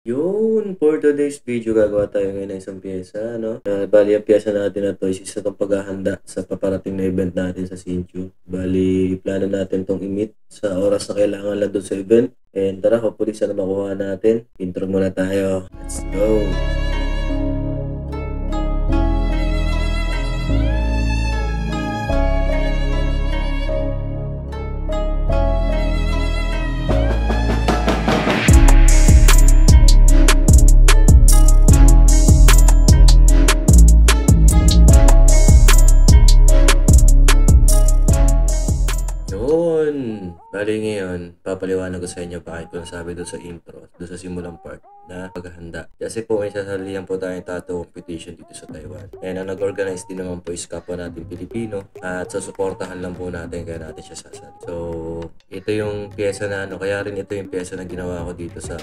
Yun, for today's video, gagawa tayo ngayon ng isang pyesa, no? Bali, ang pyesa natin na to is isa itong paghahanda sa paparating na event natin sa Sinchu. Bali, plano natin tong i-meet sa oras na kailangan lang doon sa event. And tara, hopefully sana makuha natin. Intro muna tayo. Let's go! Bali ngayon, papaliwanag ko sa inyo bakit ko nasabi doon sa intro, doon sa simulang part na paghahanda. Kasi po may sasalihan po tayong tattoo competition dito sa Taiwan. And ang nag-organize din naman po is kapwa natin Pilipino at susuportahan lang po natin kaya natin siya sasali. So, ito yung pyesa na kaya rin ito yung pyesa na ginawa ko dito sa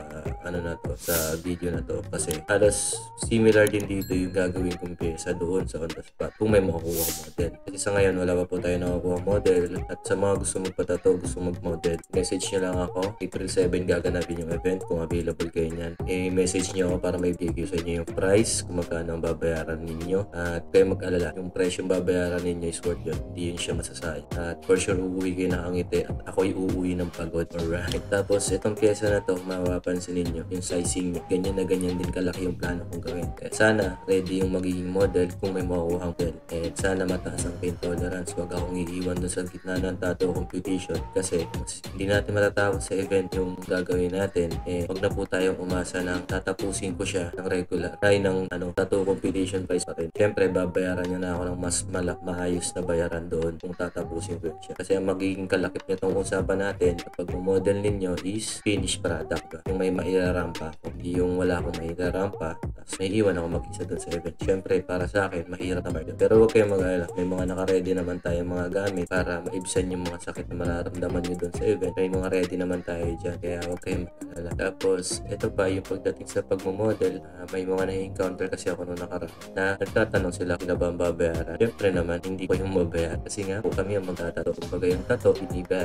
sa video na to. Kasi halos similar din dito yung gagawin kong pyesa doon sa on the spot kung may makukuha model. Kasi sa ngayon wala pa po tayo nakakuha model at sa mga gusto magpatato, gusto mag-model, message nyo lang ako. April 7 gaganapin yung event kung available kayo nyan. Message nyo ako para may bigay sa inyo yung price kung magkano ang babayaran ninyo at kayo mag-alala yung price yung babayaran ninyo is worth yun, hindi yun siya masasayang at for sure uuwi kayo nakangiti at ako'y uuwi ng pagod. Alright, tapos itong pyesa na to mapapansin ninyo yung sizing niya, ganyan na ganyan din kalaki yung plano kong gawin. Kaya sana ready yung magiging model kung may makukuhang model at sana mataas ang pain tolerance. Huwag akong iiwan dun sa gitna ng tattoo competition kasi hindi natin matatapos sa event yung gagawin natin. Huwag na po tayong umasa ng tatapusin ko siya ng regular try ng tattoo competition price pa rin. Siyempre babayaran niya na ako ng mas maayos na bayaran doon kung tatapusin ko siya. Kasi ang magiging kalakip nitong usapan natin kapag model ninyo is finished product ba? Yung may mailarampa ako, hindi yung wala akong mailarampa tapos may iwan ako mag-isa doon sa event. Siyempre para sa akin mahirap na market. Pero huwag kayong mag-alala, may mga naka-ready naman tayong mga gamit para maibsan yung mga sakit na mararamdaman nyo doon sa event. May mga ready naman tayo dyan kaya huwag kayong mag-alala. Tapos ito pa yung pagdating sa pagmamodel, may mga na-encounter kasi ako nung nakaraan na nagtatanong sila kung ba ang babayaran. Siyempre naman hindi ko yung mabayaran kasi nga po kami ang magtatato. Kumbaga yung tato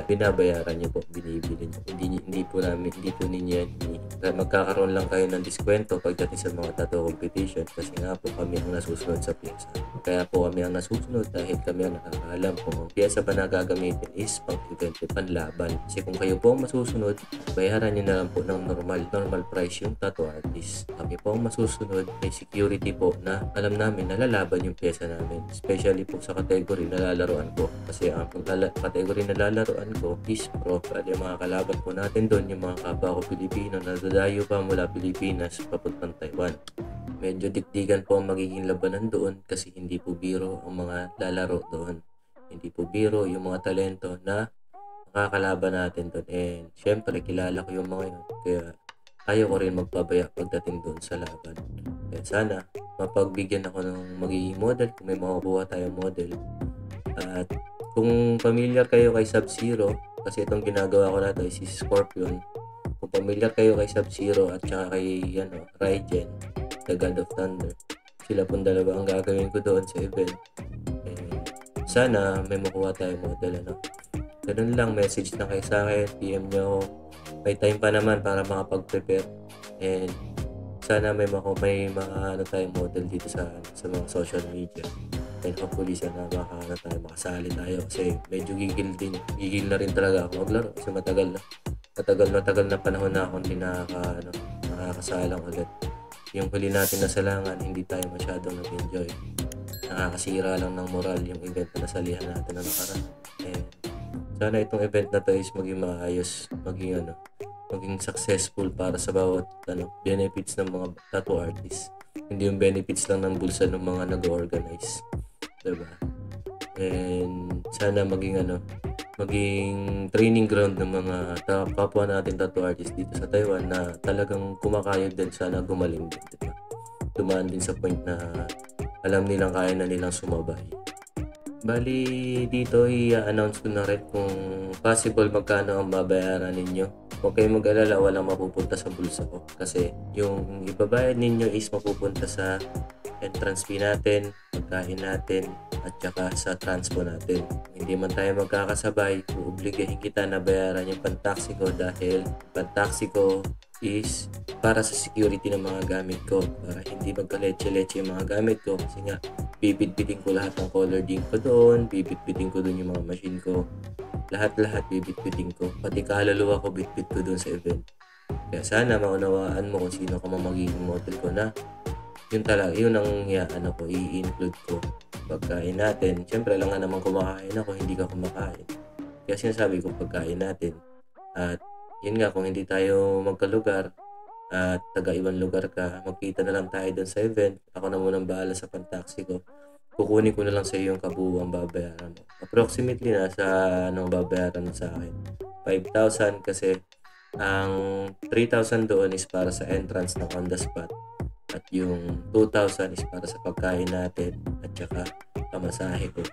binabayaran nyo po, binibili nyo. Hindi po ninyo yan magkakaroon lang kayo ng diskwento pagdating sa mga tattoo competition kasi nga po kami ang nasusunod sa pyesa. Kaya po kami ang nasusunod dahil kami ang nakakaalam kung ang pyesa ba na gagamitin is pang-event, panlaban. Kasi kung kayo po ang masusunod, bayaran nyo na lang po ng normal price yung tattoo artist. Kami po ang masusunod, may security po na alam namin na lalaban yung pyesa namin. Especially po sa category na lalaroan ko. Kasi ang category na lalaroan ko is pro. At yung mga kalaban po natin doon, yung mga kapwa ko Pilipino na dadayo pa mula Pilipinas papuntang Taiwan. Medyo dikdigan po ang magiging labanan doon kasi hindi po biro ang mga lalaro doon. Hindi po biro yung mga talento na makakalaban natin doon. And syempre kilala ko yung mga yun. Kaya ayaw ko rin magpabaya pagdating doon sa laban. Kaya sana mapagbigyan ako ng magiging model kung may makukuha tayong model. At kung familiar kayo kay Sub-Zero, kasi itong ginagawa ko na ito is si Scorpion. Kung familiar kayo kay Sub-Zero at saka kay Raiden, the God of Thunder, sila pong dalawa ang gagawin ko doon sa event. And sana may makuha tayong model. Ganun lang, message na kayo sa akin, PM nyo ako. May time pa naman para makapag-prepare. And sana may mga tayong model dito sa mga social media. And hopefully sana makasali tayo kasi medyo gigil na rin talaga ako maglaro kasi matagal na panahon na akong hindi nakakasalang ulit. Yung huli natin na salangan, hindi tayo masyadong nag-enjoy. Nakakasira lang ng moral yung event na nasalihan natin na nakaraan. And sana itong event na to is maging maayos, maging successful para sa bawat benefits ng mga tattoo artists. Hindi yung benefits lang ng bulsa ng mga nag-organize. Diba? And sana maging training ground ng mga kapwa natin tattoo artists dito sa Taiwan na talagang kumakayod din, sana gumaling din, diba? Dumaan din sa point na alam nilang kaya na nilang sumabay. Bali dito i-announce ko na rin kung possible magkano ang babayaran ninyo. Huwag kayong mag-alala, walang mapupunta sa bulsa ko kasi yung ibabayad ninyo is mapupunta sa entrance fee natin, pagkain natin, at saka sa transpo natin. Hindi man tayo magkakasabay, uubligahin kita na bayaran yung pantaxi ko dahil pantaxi ko is para sa security ng mga gamit ko, para hindi magkaletse-letse yung mga gamit ko, kasi nga bibitbitin ko lahat ng color din ko doon, bibitbitin ko doon yung mga machine ko, lahat bibitbitin ko, pati kaluluwa ko bitbit ko doon sa event. Kaya sana maunawaan mo kung sino ka magiging model ko, na yun talaga, yun ang i-include ko. Pagkain natin, syempre lang nga naman kumakain ako, hindi ka kumakain. Kaya sinasabi ko pagkain natin. At yun nga, kung hindi tayo magkalugar at taga ibang lugar ka, magkita na lang tayo doon sa event. Ako na munang bahala sa pantaksi ko. Kukunin ko na lang sa iyo yung kabuuang babayaran mo. Approximately nasa babayaran mo sa akin? 5,000, kasi ang 3,000 doon is para sa entrance ng on the spot. At yung 2,000 is para sa pagkain natin at saka pamasahe ko.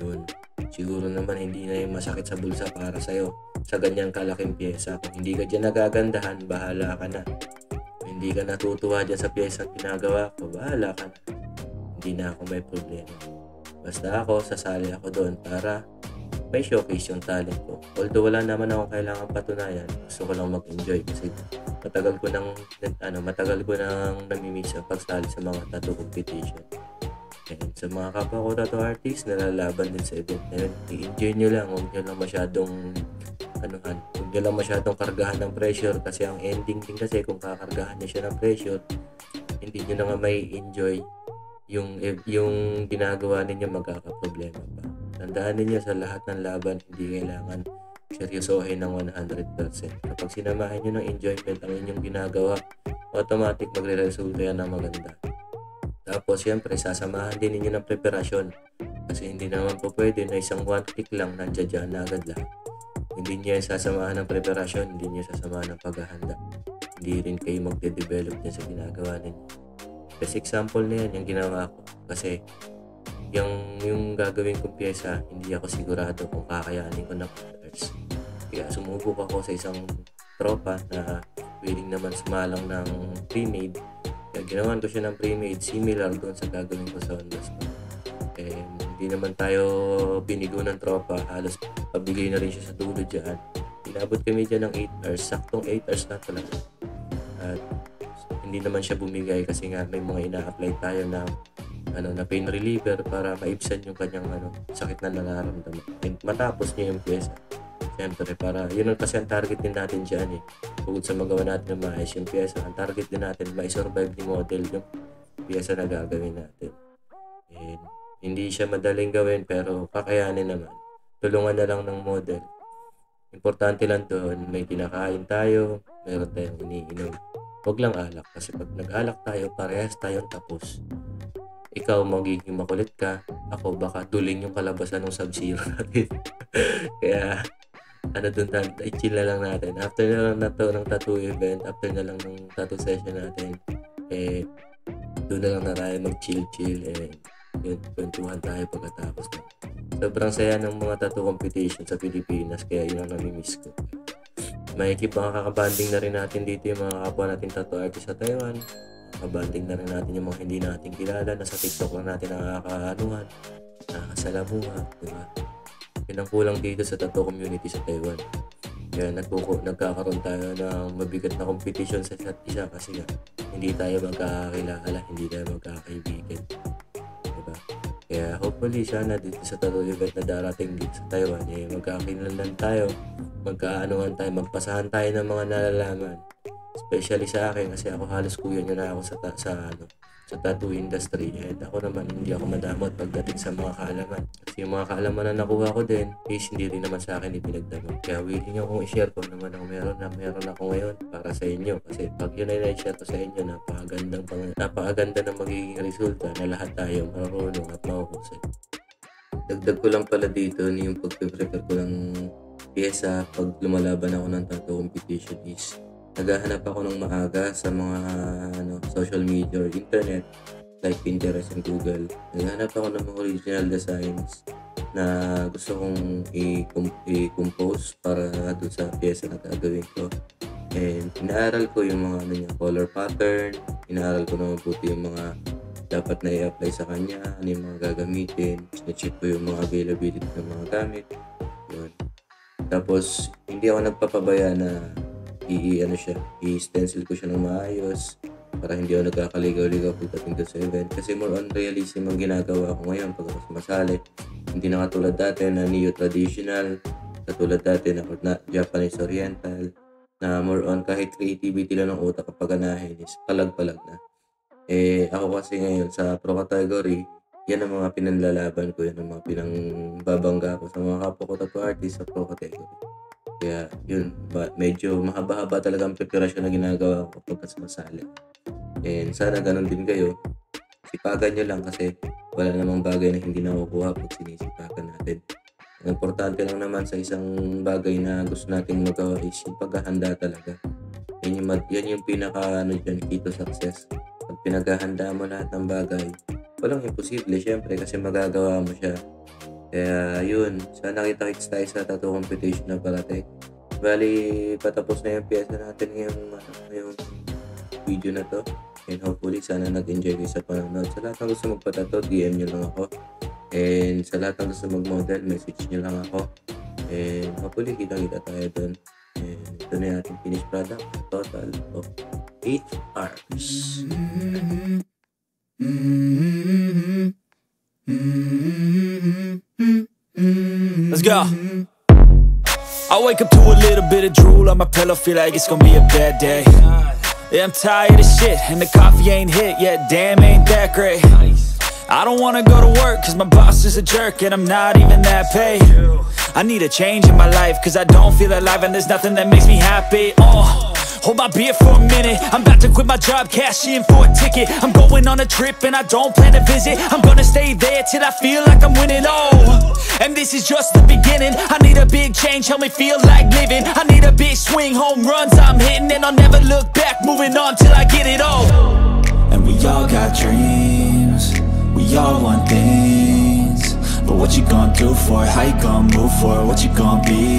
Yun. Siguro naman hindi na yung masakit sa bulsa para sa'yo sa ganyang kalaking pyesa. Kung hindi ka dyan nagagandahan, bahala ka na. Kung hindi ka natutuwa dyan sa pyesa at ginagawa ko, bahala ka na. Hindi na ako may problema. Basta ako, sasali ako doon para may showcase yung talent ko. Although wala naman akong kailangan patunayan, gusto ko lang mag-enjoy kasi matagal ko nang namimiss ang pagsali sa mga tattoo competition. And sa mga kapwa ko tattoo artist, nalalaban din sa event na yun, i-enjoy nyo lang, huwag nyo lang masyadong kargahan ng pressure, kasi ang ending din kasi kung kakargahan nyo siya ng pressure, hindi nyo na nga may enjoy yung ginagawa ninyo, magkakaproblema pa. Tandaan ninyo, sa lahat ng laban, hindi kailangan seryosohin ng 100%. Kapag sinamahan nyo ng enjoyment ang inyong ginagawa, automatic magre-resulta yan ng maganda. Tapos, syempre, sasamahan din ninyo ng preparasyon. Kasi hindi naman po pwede na isang one click lang nandiyan na agad lahat. Hindi nyo sasamahan ng preparasyon, hindi nyo sasamahan ng paghahanda. Hindi rin kayo magde-develop din sa ginagawa ninyo. Best example na yan, yung ginawa ko. Kasi, yung gagawin kong pyesa, hindi ako sigurado kung kakayanin ko ng others. Kaya sumubok ako sa isang tropa na willing naman sumalang ng pre-made. Kaya ginawan ko siya ng pre-made similar doon sa gagawin ko sa on the spot. Hindi naman tayo binigo ng tropa, halos pabigay na rin siya sa dulo dyan. Inabot kami dyan ng 8 hours, saktong 8 hours na talaga. At hindi naman siya bumigay kasi nga may mga ina-apply tayo na pain reliever para maibsan yung kanyang sakit na nararamdaman. And matapos niya yung pyesa. Siyempre, para yun kasi ang target din natin dyan eh. Bukod sa magawa natin ng maayos yung pyesa, ang target din natin ma-survive ni model yung pyesa na gagawin natin. And hindi siya madaling gawin pero kakayanin naman. Tulungan na lang ng model. Importante lang doon, may kinakain tayo, meron tayong iniinom. Huwag lang alak, kasi pag nag-alak tayo, parehas tayong tapos. Ikaw magiging makulit ka, ako baka duling yung kalabasan ng Sub-Zero natin. Kaya chill na lang natin. After na lang ng tattoo event, after na lang ng tattoo session natin, doon na lang na tayo mag-chill yun, kwentuhan tayo pagkatapos. Sobrang saya ng mga tattoo competition sa Pilipinas, kaya yun ang namimiss ko. Makakabanding na rin natin dito yung mga kapwa natin tattoo artist sa Taiwan. Kabanding na rin natin yung mga hindi natin kilala na sa TikTok lang natin nakakaanuhan, nakakasalamuha, diba? Yun ang kulang dito sa tattoo community sa Taiwan. Kaya nagkakaroon tayo ng mabigat na competition sa isa't isa kasi nga hindi tayo magkakakilala, hindi tayo magkakaibigan. Diba? Kaya hopefully sana dito sa tattoo event na darating dito sa Taiwan, magkakinalan tayo, magkaanuhan tayo, magpasahan tayo ng mga nalalaman. Especially sa akin kasi ako halos kuya nyo na ako sa tattoo industry. And ako naman hindi ako madamot pagdating sa mga kaalaman. Kasi yung mga kaalaman na nakuha ko din is hindi rin naman sa akin ipinagdamot. Kaya willing akong i-share ko naman ang meron ako ngayon para sa inyo. Kasi pag yun ay na-share ko sa inyo, napakaganda ng magiging resulta na lahat tayo marunong at mahuhusay. Dagdag ko lang pala dito yung pag-prepare ko ng pyesa pag lumalaban ako ng tattoo competition is naghahanap ako ng maaga sa mga social media or internet like Pinterest and Google. Naghahanap ako ng mga original designs na gusto kong i-compose para doon sa pyesa na gagawin ko. And inaaral ko yung mga color pattern, inaaral ko na mabuti yung mga dapat na i-apply sa kanya, ano yung mga gagamitin, na-check ko yung mga availability ng mga gamit. Yun. Tapos, hindi ako nagpapabaya na ano siya, i-stencil ko siya ng maayos para hindi ako nagkakaligaw-ligaw pagdating doon sa event. Kasi more on realism ang ginagawa ko ngayon pag ako sumasali. Hindi na katulad dati na neo-traditional, katulad dati na Japanese Oriental, na more on kahit creativity lang ng utak kapag ganahin is palag-palag na. Ako kasi ngayon sa pro category, yan ang mga pinanlalaban ko, yan ang mga pinangbabangga ko sa mga kapwa ko tattoo artist sa pro category. Kaya yun, medyo mahaba-haba talaga ang preparasyon na ginagawa ko kapag sumasali. And sana ganun din kayo. Sipagan nyo lang kasi wala namang bagay na hindi nakukuha pag sinisipagan natin. Ang importante lang naman sa isang bagay na gusto nating magawa is yung paghahanda talaga. Yan yung pinaka key to success. Pag pinaghahanda mo lahat ng bagay, walang imposible syempre kasi magagawa mo siya. Kaya yun, sana kita-kits tayo sa tattoo competition na parating. Bali, patapos na yung piyesa natin ngayong video na to. And hopefully, sana nag-enjoy kayo sa panonood. Sa lahat ng gusto magpatato, DM nyo lang ako. And sa lahat ng gusto mag-model, message nyo lang ako. And hopefully, kita-kita tayo dun. And ito na yung ating finished product. Total of 8 hours. Let's go. I wake up to a little bit of drool on my pillow, feel like it's gonna be a bad day. Yeah, I'm tired of shit, and the coffee ain't hit yet, damn, ain't that great. I don't wanna go to work, cause my boss is a jerk, and I'm not even that paid. I need a change in my life, cause I don't feel alive, and there's nothing that makes me happy. Hold my beer for a minute, I'm about to quit my job, cash in for a ticket. I'm going on a trip and I don't plan to visit. I'm gonna stay there till I feel like I'm winning, and this is just the beginning. I need a big change, help me feel like living. I need a big swing, home runs I'm hitting, and I'll never look back, moving on till I get it all. And we all got dreams, we all want things, but what you gonna do for it? How you gonna move for it? What you gonna be?